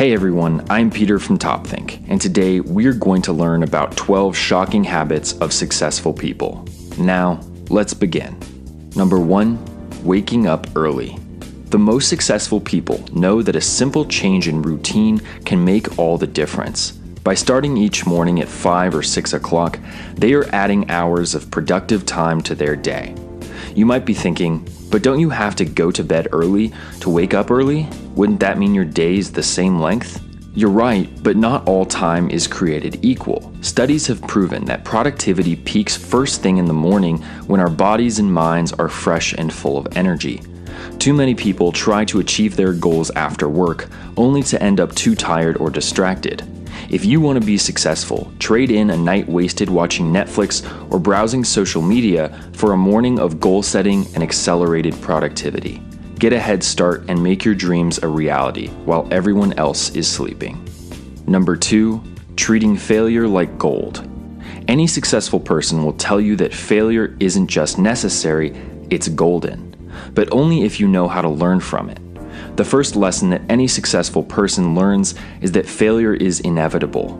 Hey everyone, I'm Peter from TopThink, and today we're going to learn about 12 shocking habits of successful people. Now, let's begin. Number 1, waking up early. The most successful people know that a simple change in routine can make all the difference. By starting each morning at 5 or 6 o'clock, they are adding hours of productive time to their day. You might be thinking, but don't you have to go to bed early to wake up early? Wouldn't that mean your day's the same length? You're right, but not all time is created equal. Studies have proven that productivity peaks first thing in the morning when our bodies and minds are fresh and full of energy. Too many people try to achieve their goals after work, only to end up too tired or distracted. If you want to be successful, trade in a night wasted watching Netflix or browsing social media for a morning of goal setting and accelerated productivity. Get a head start and make your dreams a reality while everyone else is sleeping. Number 2, treating failure like gold. Any successful person will tell you that failure isn't just necessary, it's golden, but only if you know how to learn from it. The first lesson that any successful person learns is that failure is inevitable.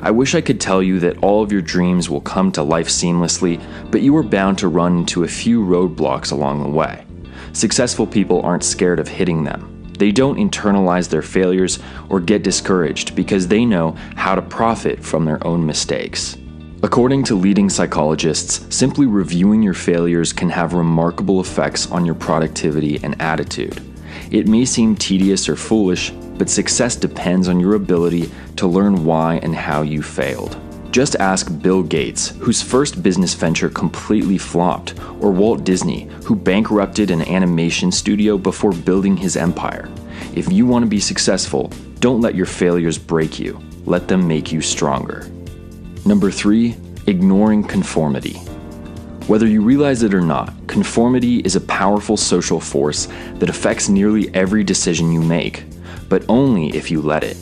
I wish I could tell you that all of your dreams will come to life seamlessly, but you are bound to run into a few roadblocks along the way. Successful people aren't scared of hitting them. They don't internalize their failures or get discouraged because they know how to profit from their own mistakes. According to leading psychologists, simply reviewing your failures can have remarkable effects on your productivity and attitude. It may seem tedious or foolish, but success depends on your ability to learn why and how you failed. Just ask Bill Gates, whose first business venture completely flopped, or Walt Disney, who bankrupted an animation studio before building his empire. If you want to be successful, don't let your failures break you. Let them make you stronger. Number 3, ignoring conformity. Whether you realize it or not, conformity is a powerful social force that affects nearly every decision you make, but only if you let it.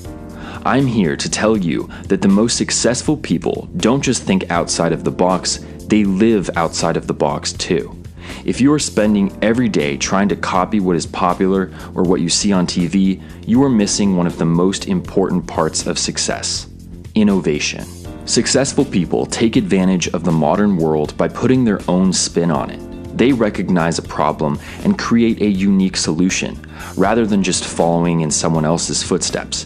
I'm here to tell you that the most successful people don't just think outside of the box, they live outside of the box too. If you are spending every day trying to copy what is popular or what you see on TV, you are missing one of the most important parts of success: innovation. Successful people take advantage of the modern world by putting their own spin on it. They recognize a problem and create a unique solution, rather than just following in someone else's footsteps.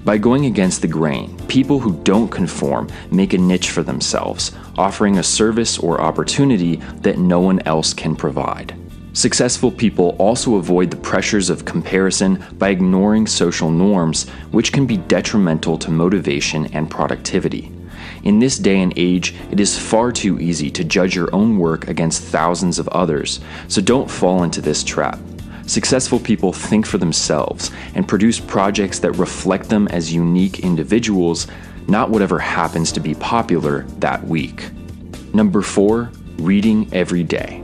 By going against the grain, people who don't conform make a niche for themselves, offering a service or opportunity that no one else can provide. Successful people also avoid the pressures of comparison by ignoring social norms, which can be detrimental to motivation and productivity. In this day and age, it is far too easy to judge your own work against thousands of others, so don't fall into this trap. Successful people think for themselves and produce projects that reflect them as unique individuals, not whatever happens to be popular that week. Number 4, reading every day.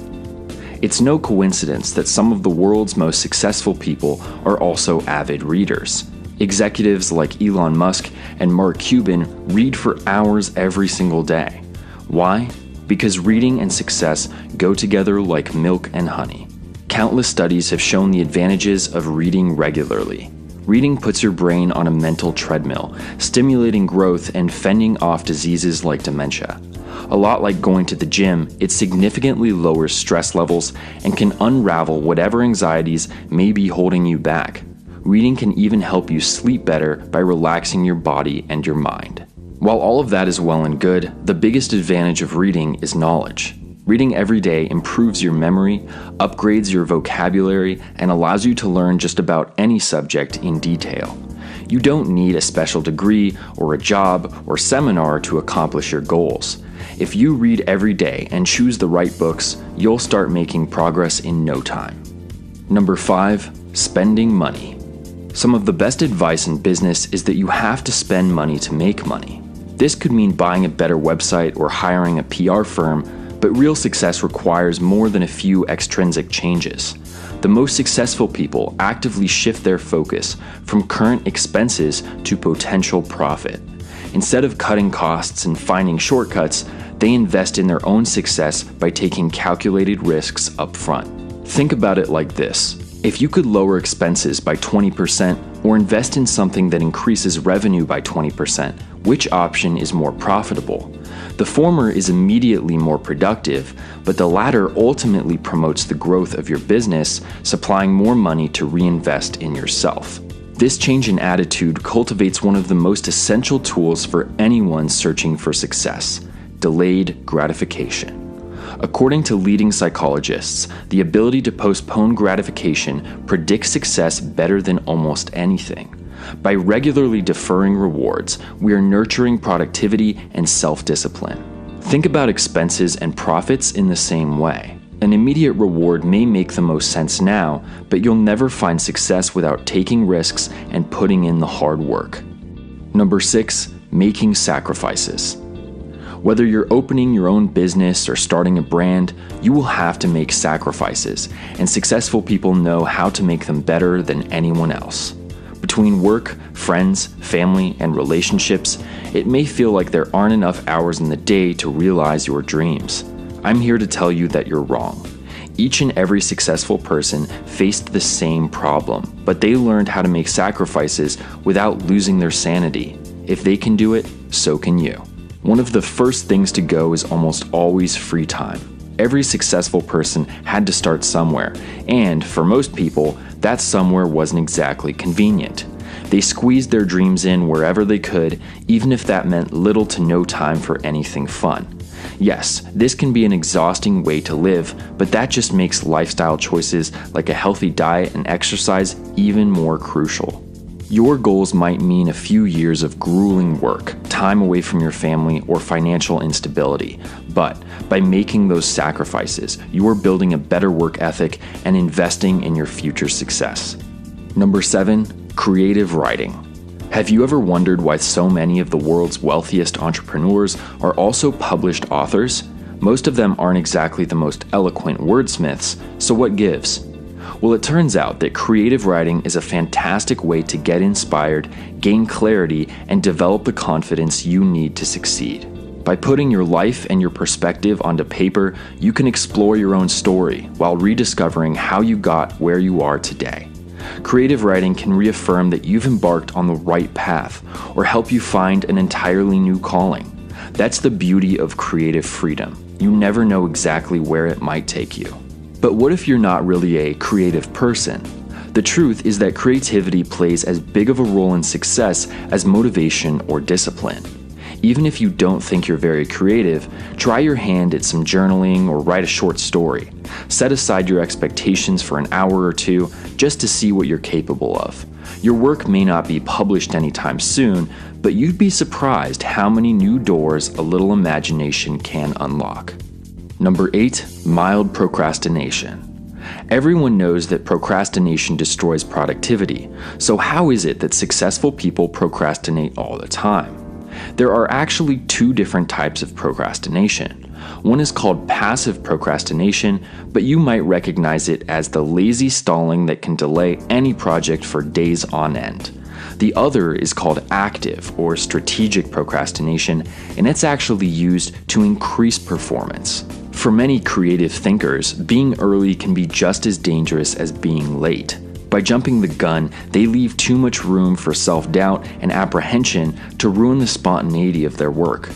It's no coincidence that some of the world's most successful people are also avid readers. Executives like Elon Musk and Mark Cuban read for hours every single day. Why? Because reading and success go together like milk and honey. Countless studies have shown the advantages of reading regularly. Reading puts your brain on a mental treadmill, stimulating growth and fending off diseases like dementia. A lot like going to the gym, it significantly lowers stress levels and can unravel whatever anxieties may be holding you back. Reading can even help you sleep better by relaxing your body and your mind. While all of that is well and good, the biggest advantage of reading is knowledge. Reading every day improves your memory, upgrades your vocabulary, and allows you to learn just about any subject in detail. You don't need a special degree or a job or seminar to accomplish your goals. If you read every day and choose the right books, you'll start making progress in no time. Number 5, spending money. Some of the best advice in business is that you have to spend money to make money. This could mean buying a better website or hiring a PR firm, but real success requires more than a few extrinsic changes. The most successful people actively shift their focus from current expenses to potential profit. Instead of cutting costs and finding shortcuts, they invest in their own success by taking calculated risks up front. Think about it like this. If you could lower expenses by 20%, Or invest in something that increases revenue by 20%. Which option is more profitable? The former is immediately more productive, but the latter ultimately promotes the growth of your business, supplying more money to reinvest in yourself. This change in attitude cultivates one of the most essential tools for anyone searching for success: delayed gratification. According to leading psychologists, the ability to postpone gratification predicts success better than almost anything. By regularly deferring rewards, we are nurturing productivity and self-discipline. Think about expenses and profits in the same way. An immediate reward may make the most sense now, but you'll never find success without taking risks and putting in the hard work. Number 6, making sacrifices. Whether you're opening your own business or starting a brand, you will have to make sacrifices, and successful people know how to make them better than anyone else. Between work, friends, family, and relationships, it may feel like there aren't enough hours in the day to realize your dreams. I'm here to tell you that you're wrong. Each and every successful person faced the same problem, but they learned how to make sacrifices without losing their sanity. If they can do it, so can you. One of the first things to go is almost always free time. Every successful person had to start somewhere, and for most people, that somewhere wasn't exactly convenient. They squeezed their dreams in wherever they could, even if that meant little to no time for anything fun. Yes, this can be an exhausting way to live, but that just makes lifestyle choices like a healthy diet and exercise even more crucial. Your goals might mean a few years of grueling work, time away from your family, or financial instability. But by making those sacrifices, you are building a better work ethic and investing in your future success. Number 7, creative writing. Have you ever wondered why so many of the world's wealthiest entrepreneurs are also published authors? Most of them aren't exactly the most eloquent wordsmiths, so what gives? Well, it turns out that creative writing is a fantastic way to get inspired, gain clarity, and develop the confidence you need to succeed. By putting your life and your perspective onto paper, you can explore your own story while rediscovering how you got where you are today. Creative writing can reaffirm that you've embarked on the right path or help you find an entirely new calling. That's the beauty of creative freedom. You never know exactly where it might take you. But what if you're not really a creative person? The truth is that creativity plays as big of a role in success as motivation or discipline. Even if you don't think you're very creative, try your hand at some journaling or write a short story. Set aside your expectations for an hour or two just to see what you're capable of. Your work may not be published anytime soon, but you'd be surprised how many new doors a little imagination can unlock. Number 8, mild procrastination. Everyone knows that procrastination destroys productivity, so how is it that successful people procrastinate all the time? There are actually 2 different types of procrastination. One is called passive procrastination, but you might recognize it as the lazy stalling that can delay any project for days on end. The other is called active or strategic procrastination, and it's actually used to increase performance. For many creative thinkers, being early can be just as dangerous as being late. By jumping the gun, they leave too much room for self-doubt and apprehension to ruin the spontaneity of their work.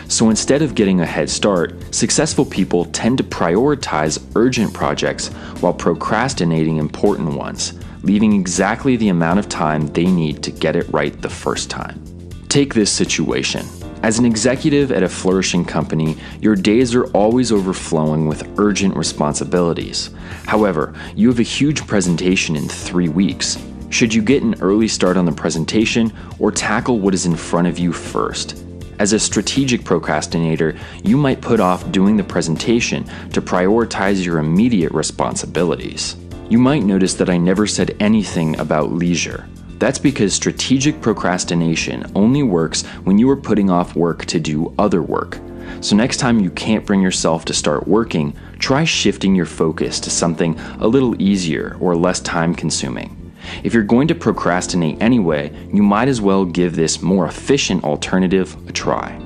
So instead of getting a head start, successful people tend to prioritize urgent projects while procrastinating important ones, leaving exactly the amount of time they need to get it right the first time. Take this situation. As an executive at a flourishing company, your days are always overflowing with urgent responsibilities. However, you have a huge presentation in 3 weeks. Should you get an early start on the presentation or tackle what is in front of you first? As a strategic procrastinator, you might put off doing the presentation to prioritize your immediate responsibilities. You might notice that I never said anything about leisure. That's because strategic procrastination only works when you are putting off work to do other work. So next time you can't bring yourself to start working, try shifting your focus to something a little easier or less time-consuming. If you're going to procrastinate anyway, you might as well give this more efficient alternative a try.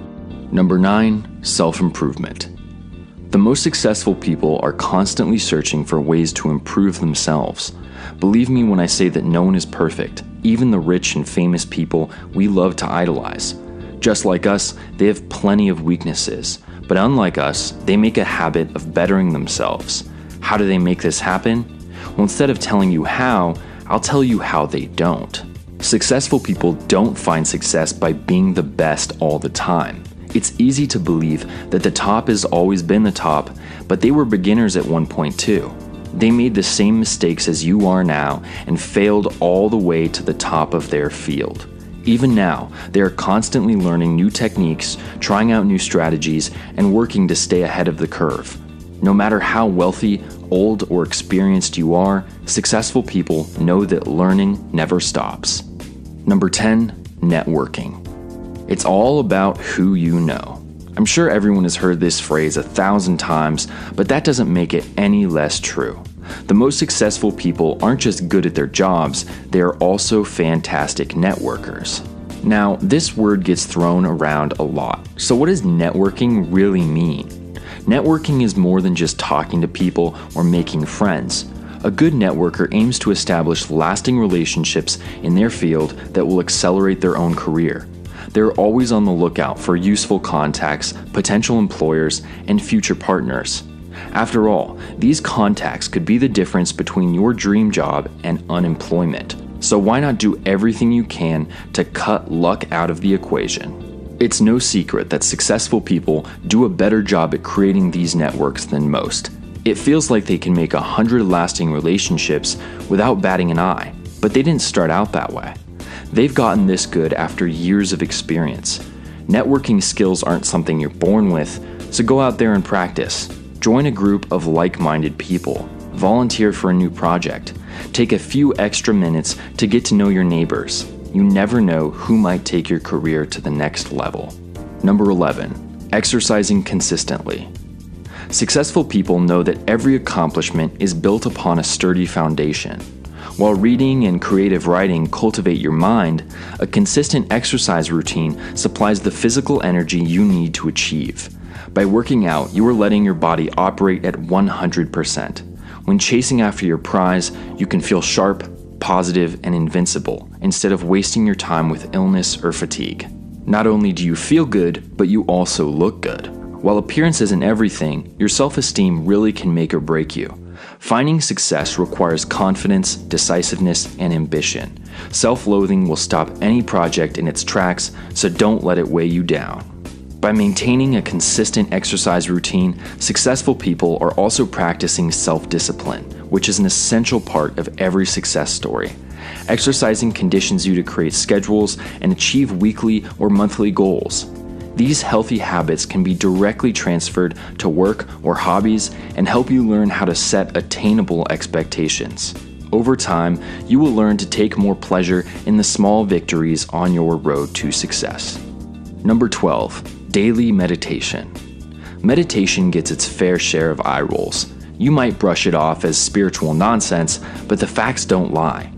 Number 9, self-improvement. The most successful people are constantly searching for ways to improve themselves. Believe me when I say that no one is perfect, even the rich and famous people we love to idolize. Just like us, they have plenty of weaknesses, but unlike us, they make a habit of bettering themselves. How do they make this happen? Well, instead of telling you how, I'll tell you how they don't. Successful people don't find success by being the best all the time. It's easy to believe that the top has always been the top, but they were beginners at one point too. They made the same mistakes as you are now and failed all the way to the top of their field. Even now, they are constantly learning new techniques, trying out new strategies, and working to stay ahead of the curve. No matter how wealthy, old, or experienced you are, successful people know that learning never stops. Number 10, networking. It's all about who you know. I'm sure everyone has heard this phrase 1,000 times, but that doesn't make it any less true. The most successful people aren't just good at their jobs, they are also fantastic networkers. Now, this word gets thrown around a lot. So what does networking really mean? Networking is more than just talking to people or making friends. A good networker aims to establish lasting relationships in their field that will accelerate their own career. They're always on the lookout for useful contacts, potential employers, and future partners. After all, these contacts could be the difference between your dream job and unemployment. So why not do everything you can to cut luck out of the equation? It's no secret that successful people do a better job at creating these networks than most. It feels like they can make 100 lasting relationships without batting an eye, but they didn't start out that way. They've gotten this good after years of experience. Networking skills aren't something you're born with, so go out there and practice. Join a group of like-minded people. Volunteer for a new project. Take a few extra minutes to get to know your neighbors. You never know who might take your career to the next level. Number 11, exercising consistently. Successful people know that every accomplishment is built upon a sturdy foundation. While reading and creative writing cultivate your mind, a consistent exercise routine supplies the physical energy you need to achieve. By working out, you are letting your body operate at 100%. When chasing after your prize, you can feel sharp, positive, and invincible, instead of wasting your time with illness or fatigue. Not only do you feel good, but you also look good. While appearance isn't everything, your self-esteem really can make or break you. Finding success requires confidence, decisiveness, and ambition. Self-loathing will stop any project in its tracks, so don't let it weigh you down. By maintaining a consistent exercise routine, successful people are also practicing self-discipline, which is an essential part of every success story. Exercising conditions you to create schedules and achieve weekly or monthly goals. These healthy habits can be directly transferred to work or hobbies and help you learn how to set attainable expectations. Over time, you will learn to take more pleasure in the small victories on your road to success. Number 12, daily meditation. Meditation gets its fair share of eye rolls. You might brush it off as spiritual nonsense, but the facts don't lie.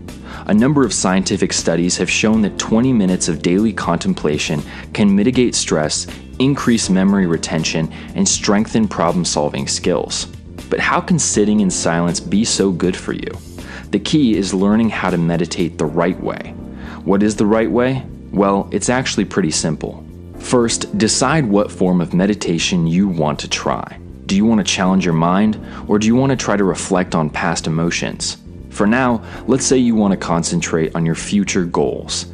A number of scientific studies have shown that 20 minutes of daily contemplation can mitigate stress, increase memory retention, and strengthen problem-solving skills. But how can sitting in silence be so good for you? The key is learning how to meditate the right way. What is the right way? Well, it's actually pretty simple. First, decide what form of meditation you want to try. Do you want to challenge your mind, or do you want to try to reflect on past emotions? For now, let's say you want to concentrate on your future goals.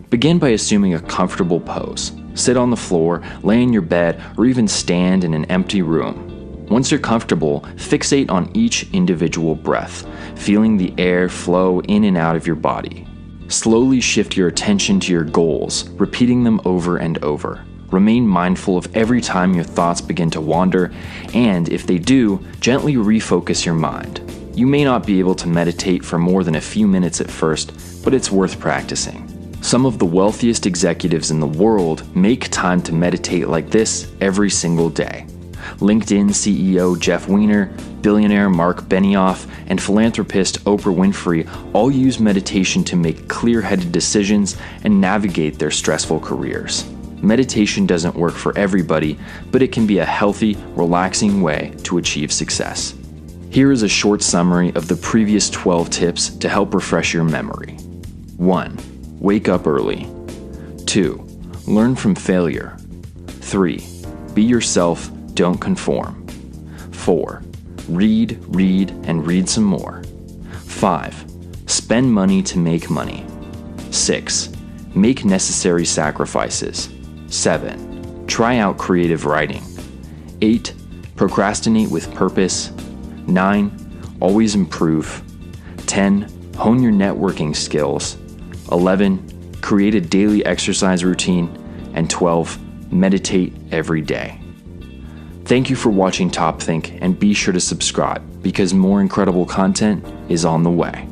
Begin by assuming a comfortable pose. Sit on the floor, lay in your bed, or even stand in an empty room. Once you're comfortable, fixate on each individual breath, feeling the air flow in and out of your body. Slowly shift your attention to your goals, repeating them over and over. Remain mindful of every time your thoughts begin to wander, and if they do, gently refocus your mind. You may not be able to meditate for more than a few minutes at first, but it's worth practicing. Some of the wealthiest executives in the world make time to meditate like this every single day. LinkedIn CEO Jeff Weiner, billionaire Mark Benioff, and philanthropist Oprah Winfrey all use meditation to make clear-headed decisions and navigate their stressful careers. Meditation doesn't work for everybody, but it can be a healthy, relaxing way to achieve success. Here is a short summary of the previous 12 tips to help refresh your memory. 1. Wake up early. 2. Learn from failure. 3. Be yourself, don't conform. 4. Read, and read some more. 5. Spend money to make money. 6. Make necessary sacrifices. 7. Try out creative writing. 8. Procrastinate with purpose. 9. Always improve. 10. Hone your networking skills. 11. Create a daily exercise routine. And 12. Meditate every day. Thank you for watching Top Think, and be sure to subscribe because more incredible content is on the way.